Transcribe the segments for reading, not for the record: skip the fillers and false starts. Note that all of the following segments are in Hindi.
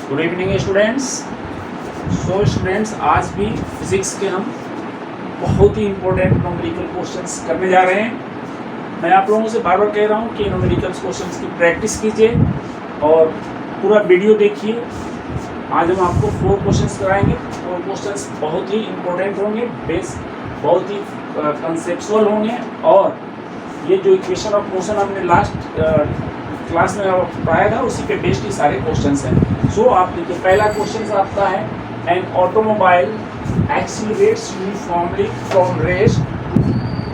Good evening students. So students, आज भी फिजिक्स के हम बहुत ही इंपॉर्टेंट न्यूमेरिकल क्वेश्चंस करने जा रहे हैं। मैं आप लोगों से बार बार कह रहा हूँ कि न्यूमेरिकल क्वेश्चंस की प्रैक्टिस कीजिए और पूरा वीडियो देखिए। आज हम आपको 4 क्वेश्चंस कराएंगे। 4 क्वेश्चंस बहुत ही इंपॉर्टेंट होंगे, बेस बहुत ही कंसेप्चुअल होंगे और ये जो इक्वेशन ऑफ मोशन हमने लास्ट क्लास में पढ़ाया था उसी पे बेस्ड ही सारे क्वेश्चंस हैं। सो आप देखिए, पहला क्वेश्चन आपका है, an automobile accelerates uniformly from rest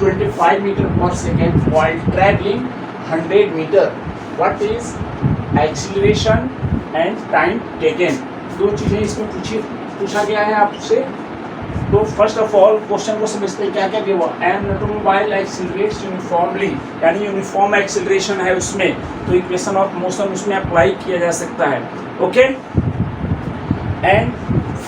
25 metre पर second while travelling 100 metre. What is acceleration and time taken? 2 चीज़ें इसमें पूछा गया है आपसे। तो फर्स्ट ऑफ ऑल क्वेश्चन को समझते हैं क्या क्या दिया हुआ। एन ऑटोमोबाइल एक्सीलरेट्स यूनिफॉर्मली, यानी यूनिफॉर्म एक्सीलरेशन है उसमें, तो इक्वेशन ऑफ मोशन उसमें अप्लाई किया जा सकता है। ओके, एंड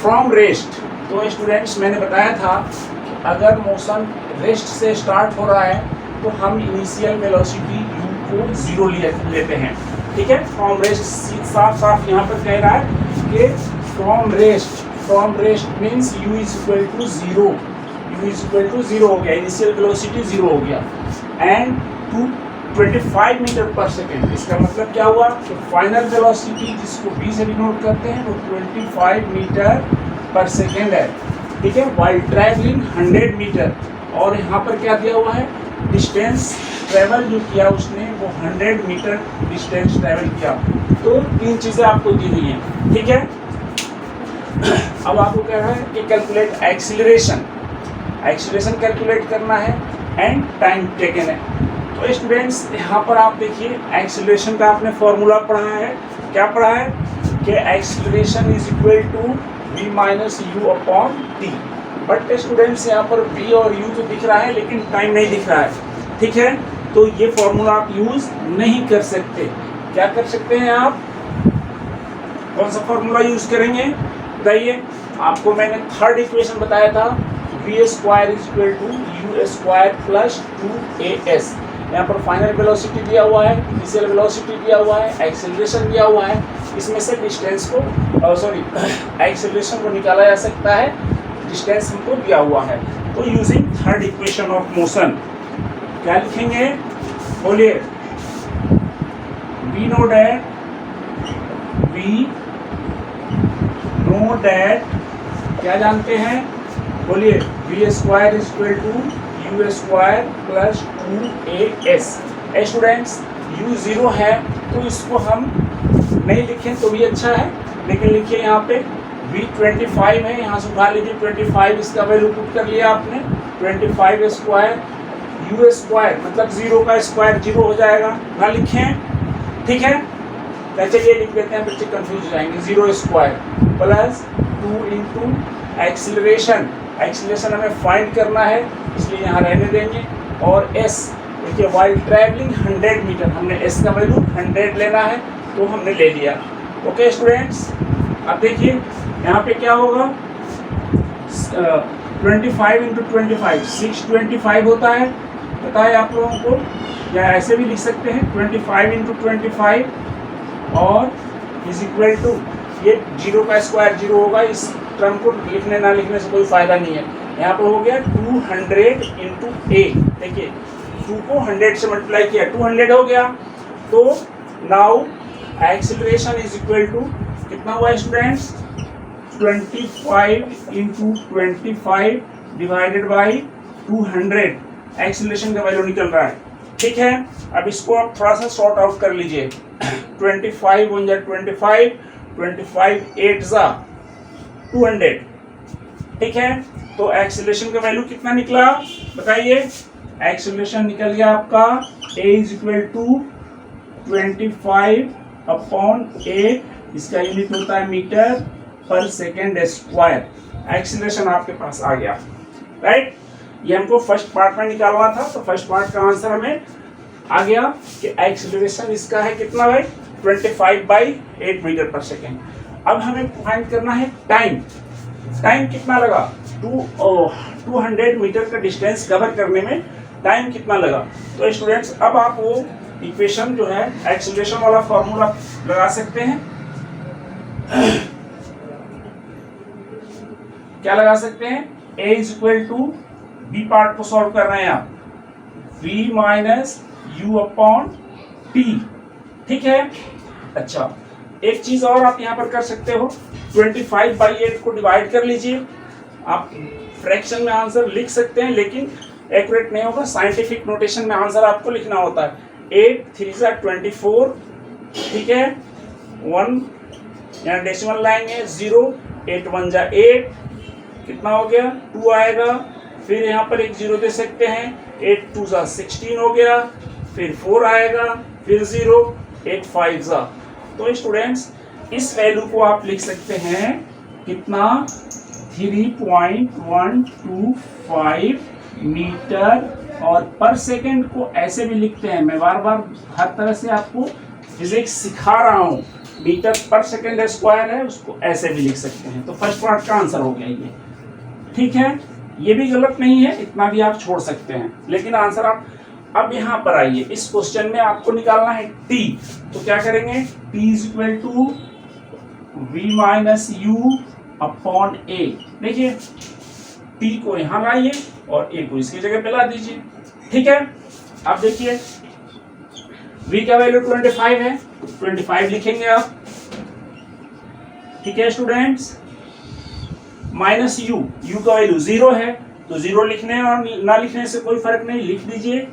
फ्रॉम रेस्ट, तो स्टूडेंट्स मैंने बताया था कि अगर मोशन रेस्ट से स्टार्ट हो रहा है तो हम इनिशियल वेलोसिटी u को 0 लेते हैं। ठीक है, फ्रॉम रेस्ट साफ साफ यहाँ पर कह रहा है कि from rest means u is equal to 0, u is equal to 0 हो गया, इनिशियल वेलोसिटी 0 हो गया, एंड टू 25 मीटर पर सेकेंड। इसका मतलब क्या हुआ कि फाइनल वेलोसिटी जिसको v से डिनोट करते हैं वो 25 मीटर पर सेकेंड है। ठीक है, वाइल ट्रैवलिंग 100 मीटर, और यहाँ पर क्या दिया हुआ है, डिस्टेंस ट्रेवल जो किया उसने वो 100 मीटर डिस्टेंस ट्रेवल किया। तो 3 चीज़ें आपको दी हुई हैं। ठीक है, अब आपको कह रहा है कि कैलकुलेट एक्सीलरेशन कैलकुलेट करना है एंड टाइम टेकन है। तो स्टूडेंट्स यहाँ पर आप देखिए, एक्सीलरेशन का आपने फॉर्मूला पढ़ा है। क्या पढ़ा है कि acceleration is equal to v minus u upon t. But students यहाँ पर v और u तो दिख रहा है लेकिन टाइम नहीं दिख रहा है। ठीक है, तो ये फॉर्मूला आप यूज नहीं कर सकते। क्या कर सकते हैं आप, कौन सा फॉर्मूला यूज करेंगे बताइए? आपको मैंने थर्ड इक्वेशन बताया था, v square is equal to u square plus 2as। यहाँ पर फाइनल वेलोसिटी दिया हुआ है, इनिशियल वेलोसिटी दिया हुआ है, एक्सेलरेशन दिया हुआ है। इसमें से डिस्टेंस को एक्सेलरेशन को निकाला जा सकता है, डिस्टेंस हमको दिया हुआ है। तो using third equation of motion क्या लिखेंगे, बोलिए? वी नो दैट क्या जानते हैं, बोलिए? V square is equal to u square plus 2as। Students u 0 है तो इसको हम नहीं लिखें तो भी अच्छा है, लेकिन लिखिए यहाँ पे v 25 है, यहाँ से उठा लीजिए 25, इसका वैल्यू पुट कर लिया आपने 25 स्क्वायर, u स्क्वायर मतलब 0 का स्क्वायर 0 हो जाएगा, ना लिखें। ठीक है, तो चलिए लिख देते हैं, बच्चे कंफ्यूज हो जाएंगे। 0 स्क्वायर प्लस 2 इंटू एक्सीलरेशन हमें फाइंड करना है इसलिए यहाँ रहने देंगे, और s देखिए वाइल ट्रैवलिंग 100 मीटर, हमने s का वैल्यू 100 लेना है तो हमने ले लिया। ओके स्टूडेंट्स, अब देखिए यहाँ पे क्या होगा, 25 इंटू 25 625 होता है, पता है आप लोगों को, या ऐसे भी लिख सकते हैं 25 इंटू 25 और इज इक्वल टू, ये 0 का स्क्वायर 0 होगा, इस टर्म को लिखने ना लिखने से कोई फायदा नहीं है। यहाँ पर हो गया 200 इंटू a, देखिए 2 को 100 से मल्टीप्लाई किया, 200 हो गया। तो now acceleration is equal to कितना हुआ students, 25 into 25 divided by 200, acceleration का वैल्यू निकल रहा है। ठीक है, अब इसको आप थोड़ा सा सॉर्ट आउट कर लीजिए। 25 1 जा 25, 25 8 जा 200। ठीक है, तो एक्सीलरेशन का वैल्यू कितना निकला बताइए? एक्सीलरेशन निकल गया आपका a is equal to 25 upon a, इसका यूनिट होता है मीटर पर सेकेंड स्क्वायर। एक्सीलरेशन आपके पास आ गया, राइट? ये हमको फर्स्ट पार्ट में निकालना था, तो फर्स्ट पार्ट का आंसर हमें आ गया कि एक्सीलरेशन इसका है कितना भाई, 25/8 मीटर पर सेकेंड। अब हमें फाइंड करना है टाइम कितना लगा, 200 मीटर का डिस्टेंस कवर करने में टाइम कितना लगा। तो स्टूडेंट्स अब आप वो इक्वेशन जो है एक्सीलरेशन वाला फॉर्मूला लगा सकते हैं। क्या लगा सकते हैं, a is equal to B part को सॉल्व कर रहे हैं आप, v minus u upon t, ठीक है। अच्छा, एक चीज और आप यहां पर कर सकते हो, 25/8 को डिवाइड कर लीजिए। आप फ्रैक्शन में आंसर लिख सकते हैं लेकिन एक्यूरेट नहीं होगा, साइंटिफिक नोटेशन में आंसर आपको लिखना होता है। 8 3 24, ठीक है, 1 यहाँ डेसिमल लाएंगे, 0 8 1 8, कितना हो गया 2 आएगा, फिर यहाँ पर एक 0 दे सकते हैं, 8 2 16 हो गया, फिर 4 आएगा, फिर 0 8 5 तो स्टूडेंट्स इस वैल्यू को आप लिख सकते हैं कितना, 3.125 मीटर, और पर सेकेंड को ऐसे भी लिखते हैं, मैं बार बार हर तरह से आपको फिजिक्स सिखा रहा हूँ, मीटर पर सेकेंड स्क्वायर है उसको ऐसे भी लिख सकते हैं। तो फर्स्ट पार्ट का आंसर हो गया ये, ठीक है, ये भी गलत नहीं है, इतना भी आप छोड़ सकते हैं, लेकिन आंसर आप अब यहाँ पर आइए, इस क्वेश्चन में आपको निकालना है t, तो क्या करेंगे, t is equal to v minus u upon a। देखिए t को यहाँ लाइए और a को इसकी जगह पे ला दीजिए, ठीक है। अब देखिए v का वैल्यू 25 है, 25 लिखेंगे आप, ठीक है स्टूडेंट्स, माइनस u, u का वैल्यू 0 है तो 0 लिखने और ना लिखने से कोई फर्क नहीं, लिख दीजिए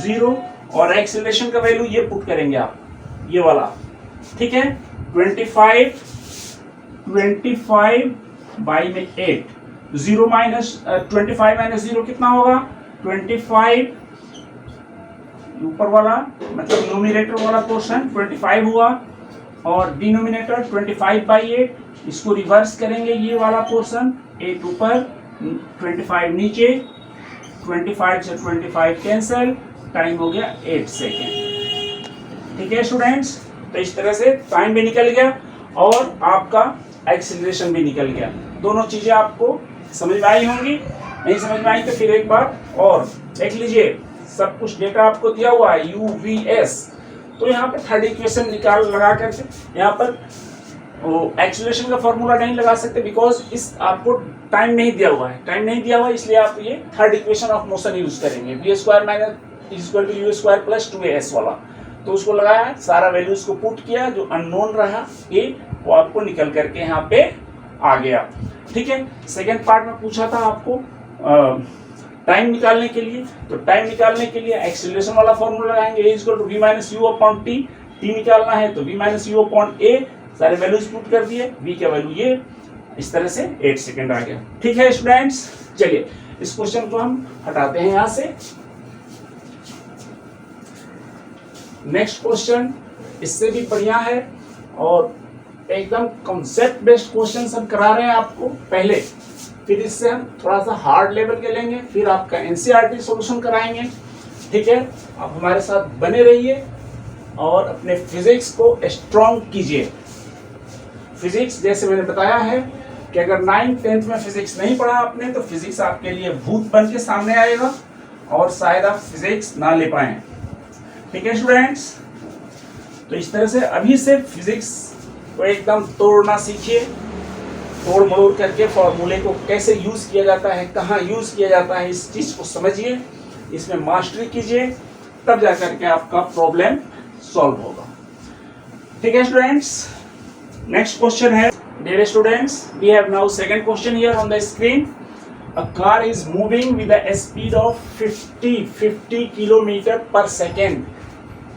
0, और एक्सीलरेशन का वैल्यू ये पुट करेंगे आप, ये वाला, ठीक है, 25 बाई में 8, 0 माइनस 25 माइनस 0 कितना होगा, 25 ऊपर वाला मतलब नोमिनेटर वाला पोर्शन 25 हुआ, और डिनोमिनेटर 25/8, इसको रिवर्स करेंगे, ये वाला पोर्शन 8 ऊपर 25 नीचे, 25 से 25 कैंसिल, टाइम हो गया 8 सेकेंड, ठीक है स्टूडेंट्स। तो इस तरह से टाइम भी निकल गया और आपका एक्सीलरेशन भी निकल गया, दोनों चीजें आपको समझ में आई होंगी, नहीं समझ में आई तो फिर एक बार और देख लीजिए, सब कुछ डेटा आपको दिया हुआ है UVS। तो यहाँ पर थर्ड इक्वेशन निकाल लगा करके यहाँ पर एक्सीलरेशन का फॉर्मूला नहीं लगा सकते, बिकॉज इस आपको टाइम नहीं दिया हुआ है, टाइम नहीं दिया हुआ इसलिए आप ये third equation of motion use करेंगे, v² minus equal to u² plus 2as वाला। तो उसको लगाया, सारा वैल्यूज को पुट किया, जो अननोन रहा a वो आपको निकल करके यहाँ पे आ गया, ठीक है। सेकेंड पार्ट में पूछा था आपको टाइम निकालने के लिए, तो टाइम निकालने के लिए एक्सीलरेशन वाला फॉर्मूला लगाएंगे, a equal to v minus u upon t, t निकालना है तो v minus u upon a, सारे वैल्यूज पुट कर दिए, v का वैल्यू ये, इस तरह से 8 सेकेंड आ गया, ठीक है स्टूडेंट्स। चलिए इस क्वेश्चन को हम हटाते हैं यहाँ से, नेक्स्ट क्वेश्चन इससे भी बढ़िया है और एकदम कॉन्सेप्ट बेस्ड क्वेश्चन हम करा रहे हैं आपको पहले, फिर इससे हम थोड़ा सा हार्ड लेवल के लेंगे, फिर आपका एनसीईआरटी सॉल्यूशन कराएंगे, ठीक है। आप हमारे साथ बने रहिए और अपने फिजिक्स को स्ट्रॉन्ग कीजिए। फिजिक्स जैसे मैंने बताया है कि अगर 9th 10th में फिजिक्स नहीं पढ़ा आपने तो फिजिक्स आपके लिए भूत बन के सामने आएगा और शायद आप फिजिक्स ना ले पाएं, ठीक है स्टूडेंट्स। तो इस तरह से अभी से फिजिक्स को एकदम तोड़ना सीखिए, तोड़ मरोड़ करके फॉर्मूले को कैसे यूज किया जाता है, कहाँ यूज किया जाता है, इस चीज को समझिए, इसमें मास्टरी कीजिए, तब जाकर के आपका प्रॉब्लम सॉल्व होगा, ठीक है स्टूडेंट्स। नेक्स्ट क्वेश्चन है, dear students, we have now second question here on the screen. A car is moving with a speed of 50 kilometer per second.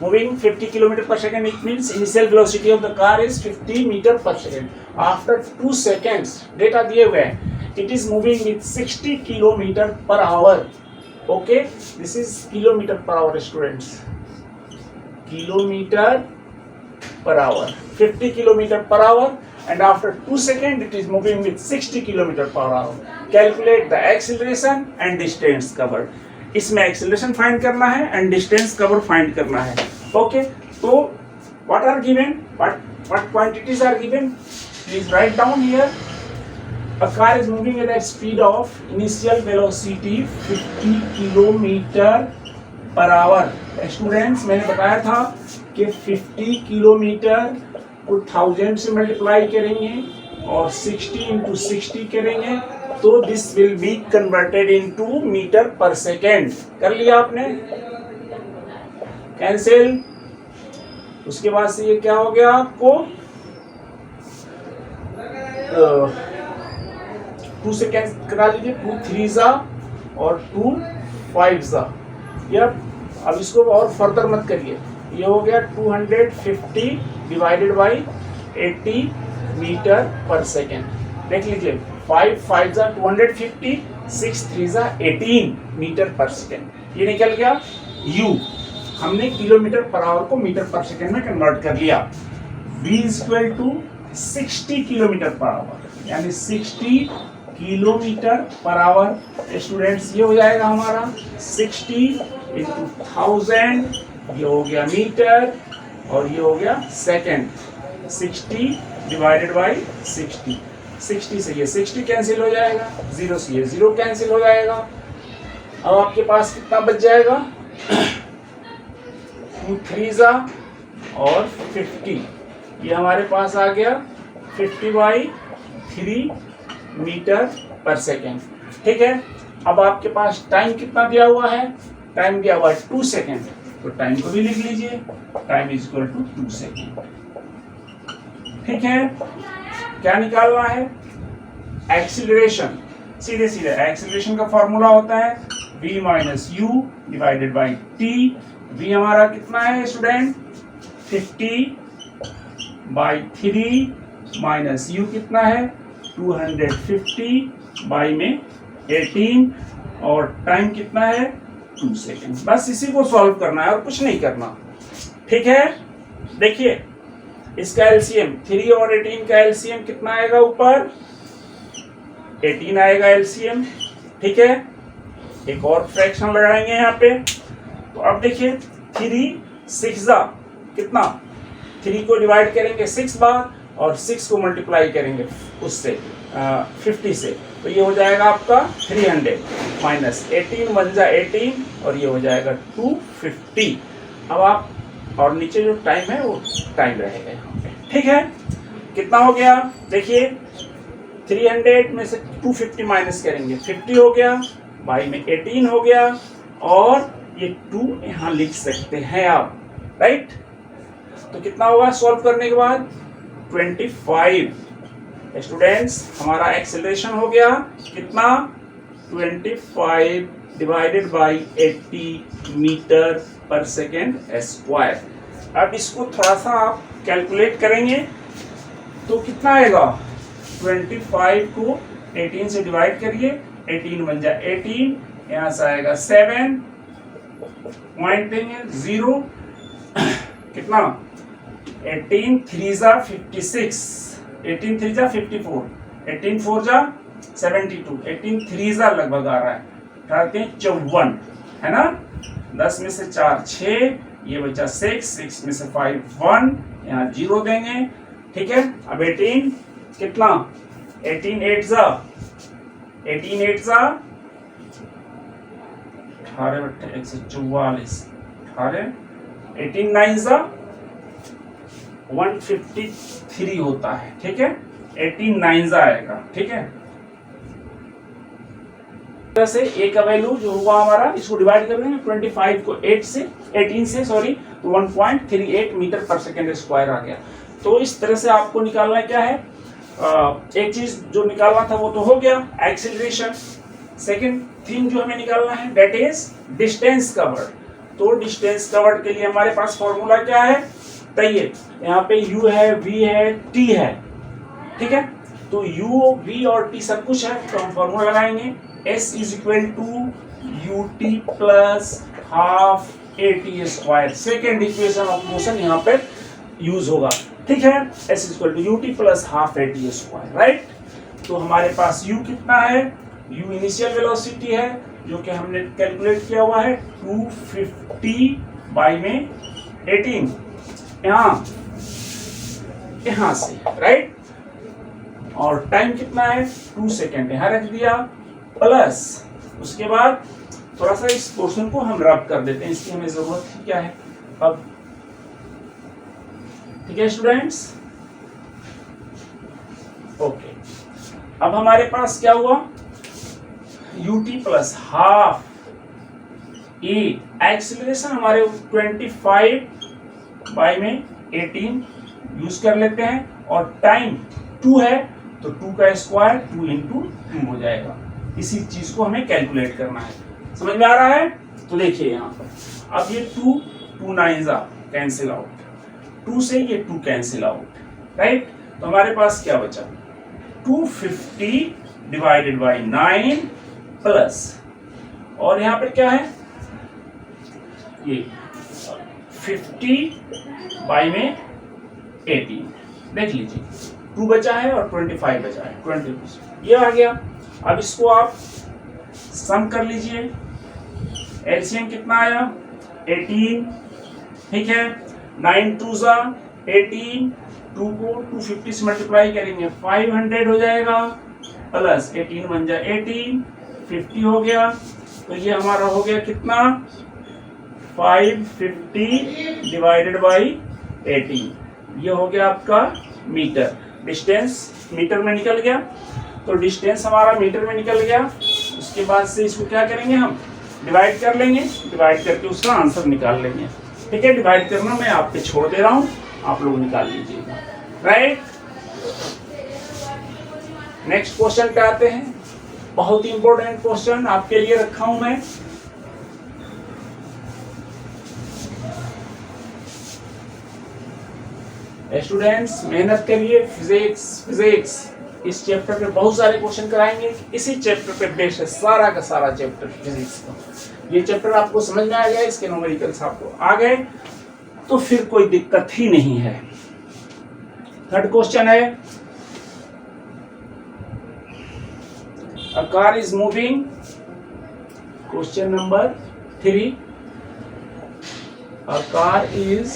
Moving 50 kilometer per second, it means initial velocity of the car is 50 meter per second. After 2 seconds, data दिए हुए हैं, it is moving with 60 kilometer per hour. Okay, this is kilometer per hour, students. Kilometer per hour, 50 kilometer per hour, and after 2 seconds, it is moving with 60 kilometer per hour. Calculate the acceleration and distance covered. इसमें acceleration find करना है and distance cover find करना है. Okay, तो what are given? What quantities are given? Please write down here. A car is moving at a speed of initial velocity 50 kilometer per hour. Students, मैंने बताया था कि 50 किलोमीटर को 1000 से मल्टीप्लाई करेंगे और 60 इंटू 60 करेंगे तो this will be converted into metre पर सेकेंड। कर लिया आपने, कैंसिल। उसके बाद से ये क्या हो गया आपको 2 से कैंसिल करा लीजिए, 2 3 जा और 2 5 जा। अब इसको और फर्दर मत करिए, ये हो गया 250 डिवाइडेड बाई 80 मीटर पर सेकेंड। देख लीजिए 5 5 जा 250, 6 3 जा 18 मीटर पर सेकेंड। ये निकल गया u। हमने किलोमीटर पर आवर को मीटर पर सेकेंड में कन्वर्ट कर लिया। v इक्वल टू 60 किलोमीटर पर आवर, यानी 60 किलोमीटर पर आवर। स्टूडेंट्स ये हो जाएगा हमारा 60 इंटू 1000, ये हो गया मीटर और ये हो गया सेकेंड। 60 डिवाइडेड बाई 60, 60 से ये 60 कैंसिल हो जाएगा, 0 से ये 0 कैंसिल हो जाएगा। अब आपके पास कितना बच जाएगा 2 3 जा और 50, ये हमारे पास आ गया 50/3 मीटर पर सेकेंड। ठीक है, अब आपके पास टाइम कितना दिया हुआ है, टाइम दिया हुआ है 2 सेकेंड, तो टाइम को भी लिख लीजिए, time is equal to 2 second. ठीक है, क्या निकालना है, एक्सीलरेशन। सीधे सीधे एक्सीलरेशन का फॉर्मूला होता है v minus you divided by T. v हमारा कितना है स्टूडेंट 50/3 माइनस u कितना है 250 बाई में 18 और टाइम कितना है 2 सेकेंड। बस इसी को सॉल्व करना है और कुछ नहीं करना। ठीक है, देखिए इसका एलसीएम 3 और 18 का एलसीएम कितना आएगा, ऊपर 18 आएगा एलसीएम। ठीक है, एक और फ्रैक्शन लगाएंगे यहाँ पे। तो अब देखिए 3 6 जा कितना, 3 को डिवाइड करेंगे 6 बार और 6 को मल्टीप्लाई करेंगे उससे 50 से, तो ये हो जाएगा आपका 300 माइनस 18 1 जा 18 और ये हो जाएगा 250। अब आप और नीचे जो टाइम है वो टाइम रहेगा यहाँ पे। ठीक है, कितना हो गया देखिए 300 में से 250 माइनस करेंगे 50 हो गया, बाई में 18 हो गया और ये 2 यहाँ लिख सकते हैं आप, राइट। तो कितना होगा सॉल्व करने के बाद 25। स्टूडेंट्स हमारा एक्सेलरेशन हो गया कितना 25 डिवाइडेड बाई 80 मीटर पर सेकेंड स्क्वायर। अब इसको थोड़ा सा आप कैलकुलेट करेंगे तो कितना आएगा 25 को 18 से डिवाइड करिए, 18 बन जाए 18, यहाँ से आएगा 7 पॉइंट देंगे 0 कितना 18 3 जा 56, 18 3 जा 54, 18 4 जा 72, 18 3 जा लगभग आ रहा है, उठाते हैं 54 है ना, 10 में से 4 6, ये बचा 6 में से 5 1, यहाँ 0 देंगे। ठीक है, अब 18 कितना 18 8 जा 18 8 जा 18 144, 18 18 9 जा 153 होता है। ठीक है, 18 9 जा आएगा। ठीक है, से a का वैल्यू जो हुआ हमारा, इसको डिवाइड कर देंगे 25 को 18 से सॉरी, तो 1.38 मीटर पर सेकेंड स्क्वायर आ गया। तो इस तरह से आपको निकालना क्या है, एक चीज जो निकालना था वो तो हो गया एक्सीलरेशन। सेकंड थिंग जो हमें निकालना है दैट इज डिस्टेंस कवर्ड। तो डिस्टेंस कवर्ड के लिए हमारे पास फॉर्मूला क्या है, बताइए। यहाँ पे u है, v है, t है। ठीक है, तो u v और t सब कुछ है, तो हम फॉर्मूला लगाएंगे s is equal to ut plus half at square. Second equation of motion यहाँ पे यूज होगा। ठीक है, s is equal to ut plus half at square, right. तो हमारे पास u कितना है, u इनिशियल वेलोसिटी है जो कि हमने कैलकुलेट किया हुआ है 250 बाई में 18, यहाँ से, राइट। और टाइम कितना है 2 सेकेंड, यहाँ रख दिया, प्लस उसके बाद थोड़ा सा इस पोर्शन को हम रब कर देते हैं, इसकी हमें जरूरत क्या है अब। ठीक है स्टूडेंट्स, ओके, अब हमारे पास क्या हुआ, ut प्लस हाफ ए, एक्सीलरेशन हमारे 25 बाई में 18 यूज कर लेते हैं, और टाइम 2 है तो 2 का स्क्वायर 2 इंटू 2 हो जाएगा। इसी चीज को हमें कैलकुलेट करना है, समझ में आ रहा है? तो देखिए यहाँ पर अब ये 2 9 कैंसिल आउट, 2 से ये 2 कैंसिल आउट, राइट? तो हमारे पास क्या बचा, 250 डिवाइडेड बाई 9 प्लस, और यहाँ पर क्या है, ये 50 बाई में 18, देख लीजिए 2 बचा है और 25 बचा है, 20 ये आ गया। अब इसको आप सम कर लीजिए, एलसीएम कितना आया 18, ठीक है, 9 2 18, 2 को 250 से मल्टीप्लाई करेंगे 500 हो जाएगा, प्लस 18 बन जाए 18, 50 हो गया, तो ये हमारा हो गया कितना, 550 डिवाइडेड बाई 18, ये हो गया आपका मीटर। डिस्टेंस मीटर में निकल गया, तो डिस्टेंस हमारा मीटर में निकल गया। उसके बाद से इसको क्या करेंगे, हम डिवाइड कर लेंगे, डिवाइड करके उसका आंसर निकाल लेंगे, ठीक है? डिवाइड करना मैं आप पे छोड़ दे रहा हूँ, आप लोग निकाल लीजिएगा, राइट? नेक्स्ट क्वेश्चन पे आते हैं, बहुत ही इंपॉर्टेंट क्वेश्चन आपके लिए रखा हूं मैं। स्टूडेंट्स मेहनत करिए, फिजिक्स इस चैप्टर पे बहुत सारे क्वेश्चन कराएंगे, इसी चैप्टर पे बेस्ड है सारा का सारा चैप्टर फिजिक्स का। ये चैप्टर आपको समझ में आ गया, इसके न्यूमेरिकल्स आपको आ गए तो फिर कोई दिक्कत ही नहीं है। थर्ड क्वेश्चन है, a car is moving, question number 3, a car is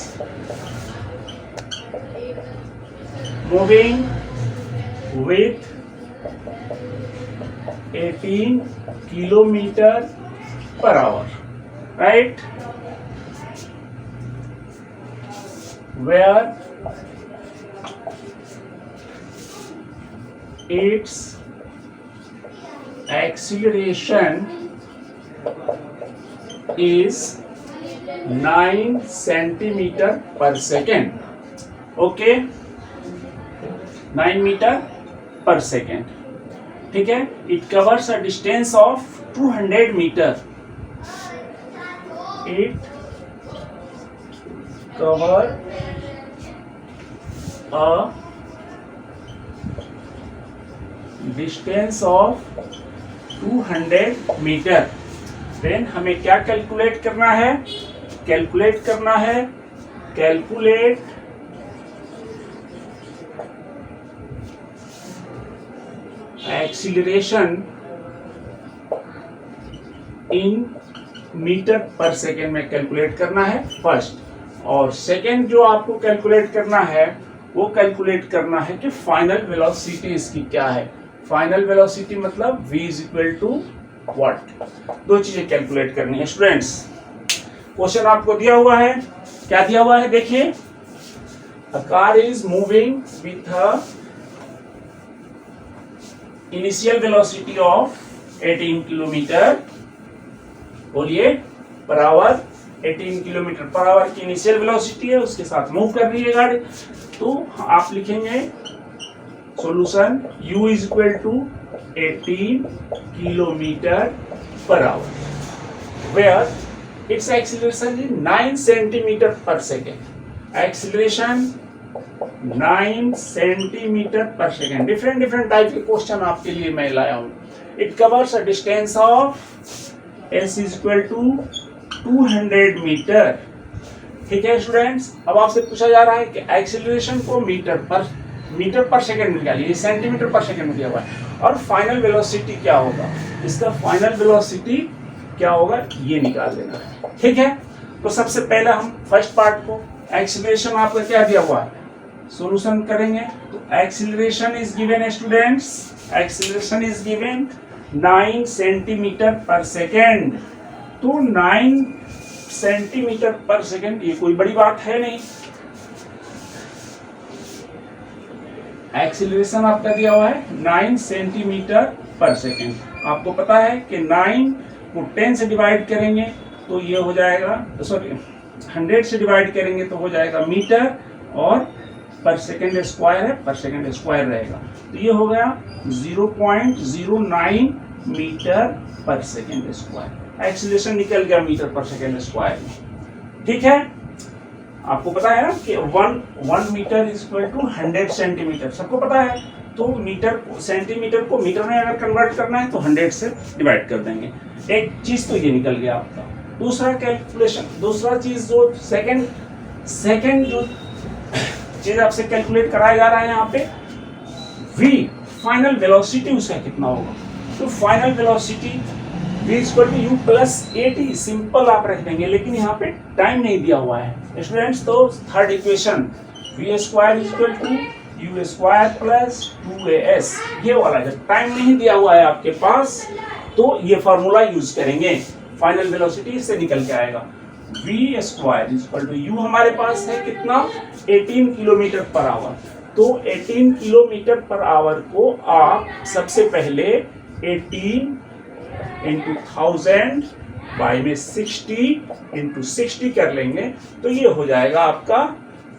moving with 18 kilometer per hour, right? Where its acceleration is 9 centimeter per second. Okay, 9 meter per second. ठीक है? It covers a distance of 200 meter. It covers a distance of 200 metre. Then हमें क्या कैलकुलेट करना है, कैलकुलेट एक्सीलरेशन इन मीटर पर सेकेंड में कैलकुलेट करना है फर्स्ट, और सेकेंड जो आपको कैलकुलेट करना है वो कैलकुलेट करना है कि फाइनल वेलोसिटी इसकी क्या है। फाइनल वेलोसिटी मतलब v is equal to what, दो चीजें कैलकुलेट करनी है स्टूडेंट्स। क्वेश्चन आपको दिया हुआ है, क्या दिया हुआ है देखिए, a car is moving with a initial velocity of 18 kilometre, बोलिए पर आवर, 18 किलोमीटर पर आवर की इनिशियल वेलोसिटी है, उसके साथ मूव कर रही है गाड़ी। तो आप लिखेंगे solution u is equal to 18 kilometre पर hour, where its acceleration is 9 centimetre पर सेकेंड। एक्सीलरेशन 9 सेंटीमीटर पर सेकेंड। डिफरेंट टाइप के क्वेश्चन आपके लिए मैं लाया हूं। It covers a distance of s is equal to 200 metre. ठीक है स्टूडेंट्स, अब आपसे पूछा जा रहा है कि एक्सीलरेशन को मीटर पर सेकंड निकालिए, सेंटीमीटर पर सेकंड में दिया हुआ है, और फाइनल वेलोसिटी क्या होगा, इसका फाइनल वेलोसिटी क्या होगा ये निकाल देना है। ठीक है, तो सबसे पहले हम फर्स्ट पार्ट को, एक्सीलरेशन आपका क्या दिया हुआ है, सॉल्यूशन करेंगे। तो acceleration is given students, acceleration is given 9 centimetre पर सेकेंड। तो 9 सेंटीमीटर पर सेकेंड ये कोई बड़ी बात है नहीं, एक्सीलरेशन आपका दिया हुआ है 9 सेंटीमीटर पर सेकेंड। आपको पता है कि 9 को 10 से डिवाइड करेंगे तो ये हो जाएगा, सॉरी 100 से डिवाइड करेंगे तो हो जाएगा मीटर, और पर सेकेंड स्क्वायर है, पर सेकेंड स्क्वायर रहेगा, तो ये हो गया 0.09 मीटर पर सेकेंड स्क्वायर। एक्सीलरेशन निकल गया मीटर पर सेकेंड स्क्वायर में। ठीक है, आपको पता है ना कि 1 metre is equal to 100 centimetre, सबको पता है। तो मीटर सेंटीमीटर को मीटर में अगर कन्वर्ट करना है तो 100 से डिवाइड कर देंगे। एक चीज तो ये निकल गया आपका। दूसरा कैलकुलेशन, दूसरा चीज जो सेकंड जो चीज आपसे कैलकुलेट कराया जा रहा है यहाँ पे, v फाइनल वेलोसिटी उसका कितना होगा। तो final velocity v equal to u plus at, simple आप रख देंगे, लेकिन यहाँ पे टाइम नहीं दिया हुआ है स्टूडेंट्स। तो third equation v square equal to u square plus 2as, ये वाला जब टाइम नहीं दिया हुआ है आपके पास तो ये फार्मूला यूज करेंगे, फाइनल वेलोसिटी इससे निकल के आएगा। v square equal to u हमारे पास है कितना, 18 किलोमीटर पर आवर। तो 18 किलोमीटर पर आवर को आप सबसे पहले 18 इंटू 1000 बाई में 60 इंटू 60 कर लेंगे तो ये हो जाएगा आपका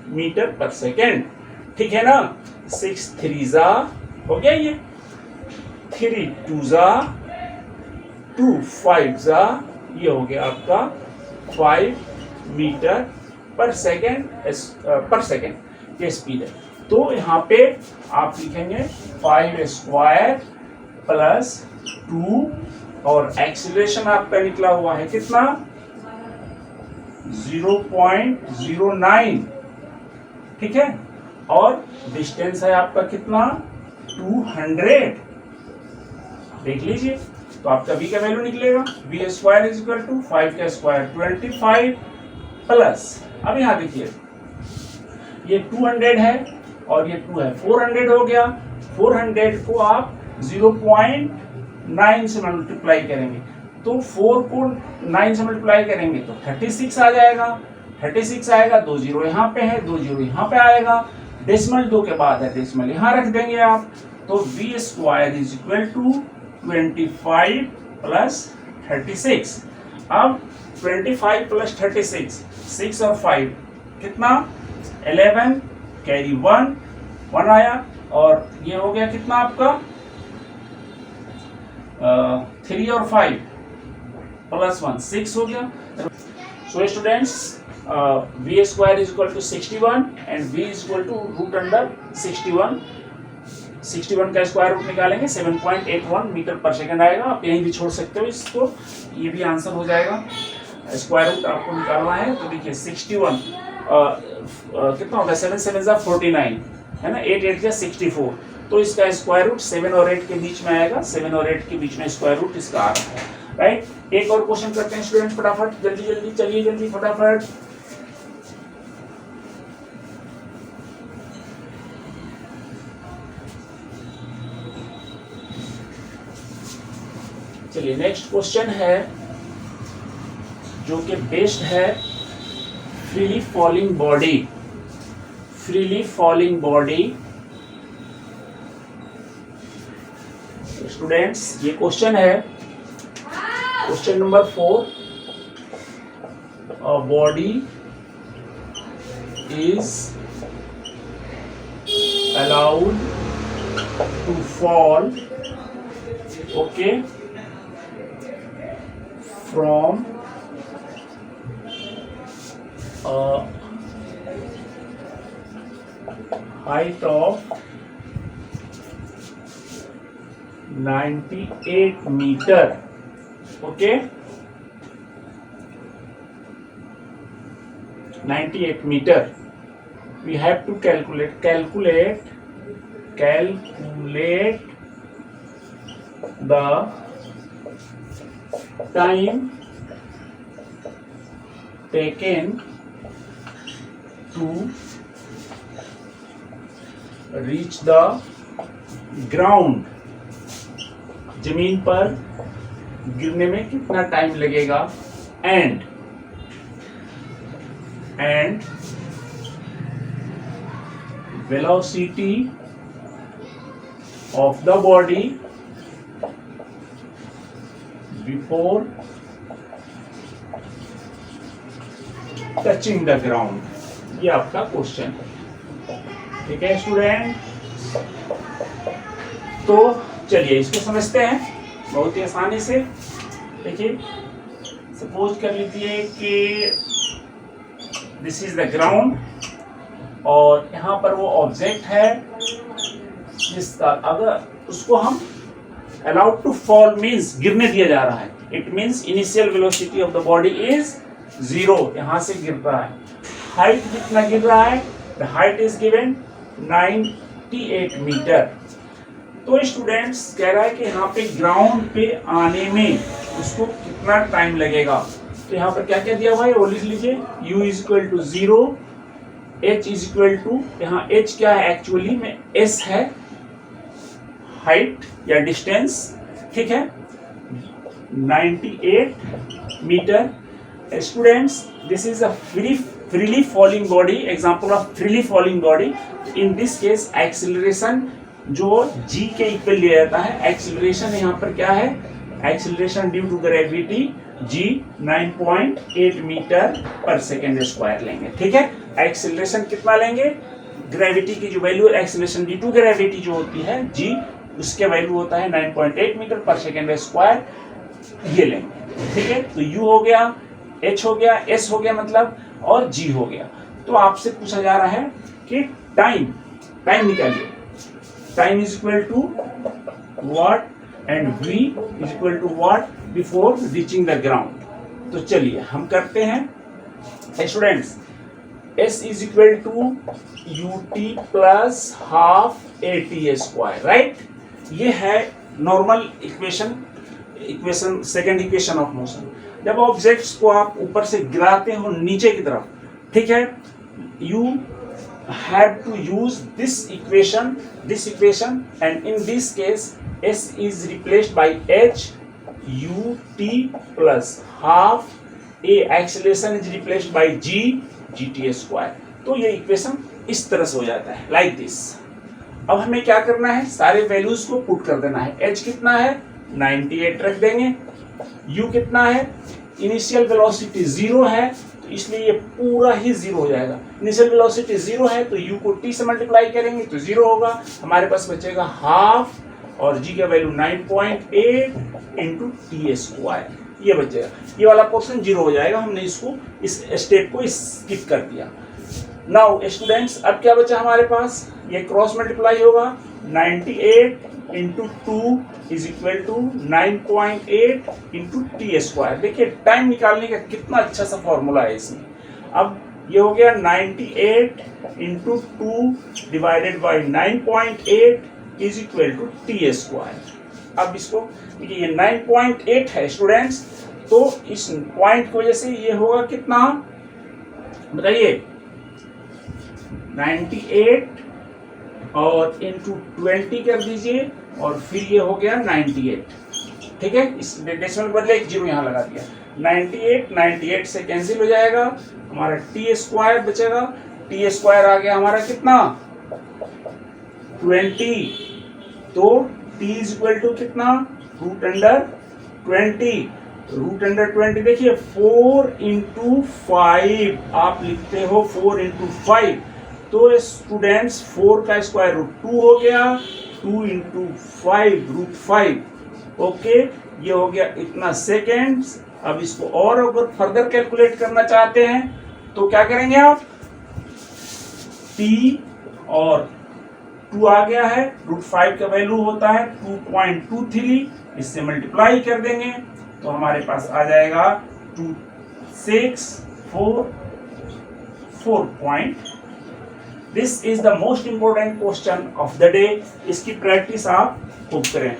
मीटर पर सेकेंड। ठीक है ना, 6 3 हो गया, ये 3 2 2 5 ये हो गया आपका 5 मीटर पर सेकेंड ये स्पीड है। तो यहाँ पे आप लिखेंगे 5 स्क्वायर प्लस 2 और एक्सीलरेशन आपका निकला हुआ है कितना, 0.09। ठीक है, और डिस्टेंस है आपका कितना, 200। देख लीजिए, तो आपका v का वैल्यू निकलेगा v square is equal to 5 का स्क्वायर 25 प्लस, अब यहाँ देखिए ये 200 है और ये 2 है, 400 हो गया। 400 को आप 0.9 से मल्टीप्लाई करेंगे तो 4 को 9 से मल्टीप्लाई करेंगे तो 36 आ जाएगा। 36 आएगा, 2 जीरो यहाँ पे है, 2 जीरो यहाँ पे आएगा, डेसिमल 2 के बाद है, डेसिमल यहाँ रख देंगे आप। तो v square is equal to 25 plus 36। अब 25 प्लस 36, 6 और 5 कितना, 11, कैरी 1 आया, और ये हो गया कितना आपका 3 और 5 प्लस 1 6 हो गया। So students, v square is equal to 61 and v is equal to root under 61 का स्क्वायर रूट निकालेंगे 7.81 मीटर पर सेकंड आएगा। आप यहीं भी छोड़ सकते हो इसको, ये भी आंसर हो जाएगा। स्क्वायर रूट आपको निकालना है तो देखिए 61 कितना होगा, 7 7 49 है ना, 8 8 64, तो इसका स्क्वायर रूट 7 और 8 के बीच में आएगा। 7 और 8 के बीच में स्क्वायर रूट इसका आ रहा है, राइट। एक और क्वेश्चन करते हैं स्टूडेंट, फटाफट जल्दी जल्दी चलिए, जल्दी फटाफट। चलिए नेक्स्ट क्वेश्चन है जो कि बेस्ड है freely falling body. Freely falling body students, ये क्वेश्चन है question number 4। A body is allowed to fall, okay, from a height of 98 meter, okay, 98 meter. We have to calculate the time taken to reach the ground, जमीन पर गिरने में कितना टाइम लगेगा, and velocity of the body before touching the ground, ये आपका क्वेश्चन है। ठीक है स्टूडेंट, तो चलिए इसको समझते हैं बहुत ही आसानी से। देखिए सपोज कर लीजिए कि दिस इज द ग्राउंड और यहाँ पर वो ऑब्जेक्ट है जिसका अगर उसको हम अलाउड टू फॉल मीन्स गिरने दिया जा रहा है, it means initial velocity of the body is 0, यहाँ से गिर रहा है। हाइट कितना गिर रहा है, the height is given 98 metre. तो स्टूडेंट्स कह रहा है कि यहाँ पे ग्राउंड पे आने में उसको कितना टाइम लगेगा। तो यहाँ पर क्या क्या दिया हुआ है वो लिख लीजिए, u is equal to 0, h is equal to, यहाँ h क्या है एक्चुअली में s है, हाइट या डिस्टेंस, ठीक है, 98 metre. Students, this is a freely falling body, example of freely falling body. In this case, acceleration जो g के इक्वल लिया जाता है, acceleration यहाँ पर क्या है, acceleration due to gravity g 9.8 metre पर सेकेंड स्क्वायर लेंगे। ठीक है, acceleration कितना लेंगे, ग्रेविटी की जो value acceleration due to gravity जो होती है g, उसके वैल्यू होता है 9.8 मीटर पर सेकेंड स्क्वायर, ये लेंगे। ठीक है, तो u हो गया, h हो गया, s हो गया मतलब, और g हो गया। तो आपसे पूछा जा रहा है कि टाइम निकालिए, time is equal to what and v is equal to what before reaching the ground. तो चलिए हम करते हैं students, s is equal to ut plus half at square, right. ये है normal equation second equation of motion. जब ऑब्जेक्ट्स को आप ऊपर से गिराते हो नीचे की तरफ, ठीक है, you have to use this equation and in this case s is replaced by h ut plus half a acceleration is replaced by g gt square. तो ये इक्वेशन इस तरह से हो जाता है, लाइक दिस। अब हमें क्या करना है, सारे वैल्यूज को पुट कर देना है। h कितना है 98 रख देंगे, u कितना है, इनिशियल वेलोसिटी 0 है तो इसलिए ये पूरा ही 0 हो जाएगा। इनिशियल वेलोसिटी 0 है तो u को t से मल्टीप्लाई करेंगे तो 0 होगा, हमारे पास बचेगा हाफ, और g का वैल्यू 9.8 इंटू टी स्क्वायर, ये बचेगा। ये वाला पोर्शन 0 हो जाएगा, हमने इसको इस स्टेप को स्किप कर दिया। नाउ स्टूडेंट्स, अब क्या बचा हमारे पास, ये क्रॉस मल्टीप्लाई होगा, 98 into 2 is equal to 9.8 into T square. देखिए टाइम निकालने का कितना अच्छा सा फॉर्मूला है इसमें। अब ये हो गया 98 into 2 divided by 9.8 is equal to T square. अब इसको देखिए ये 9.8 है स्टूडेंट्स, तो इस पॉइंट की वजह से ये होगा कितना बताइए, 98 और इंटू 20 कर दीजिए और फिर ये हो गया 98। ठीक है, इस डेसिमल बदले एक जीरो यहाँ लगा दिया, 98 से कैंसिल हो जाएगा, हमारा टी स्क्वायर बचेगा। टी स्क्वायर आ गया हमारा कितना 20, तो टी इज इक्वल टू कितना रूट अंडर 20 देखिए 4 इंटू 5 आप लिखते हो 4 इंटू 5, तो स्टूडेंट्स 4 का स्क्वायर रूट 2 हो गया, 2 इंटू 5 रूट 5। ओके, ये हो गया इतना सेकेंड्स। अब इसको और अगर फर्दर कैलकुलेट करना चाहते हैं तो क्या करेंगे आप, t और 2 आ गया है, रूट 5 का वैल्यू होता है 2.23, इससे मल्टीप्लाई कर देंगे तो हमारे पास आ जाएगा 264.4। This is the most important question of the day. इसकी प्रैक्टिस आप खूब करें।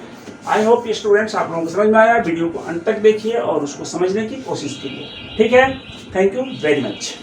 आई होप ये स्टूडेंट्स आप लोगों को समझ में आया। वीडियो को अंत तक देखिए और उसको समझने की कोशिश कीजिए। ठीक है, थैंक यू वेरी मच।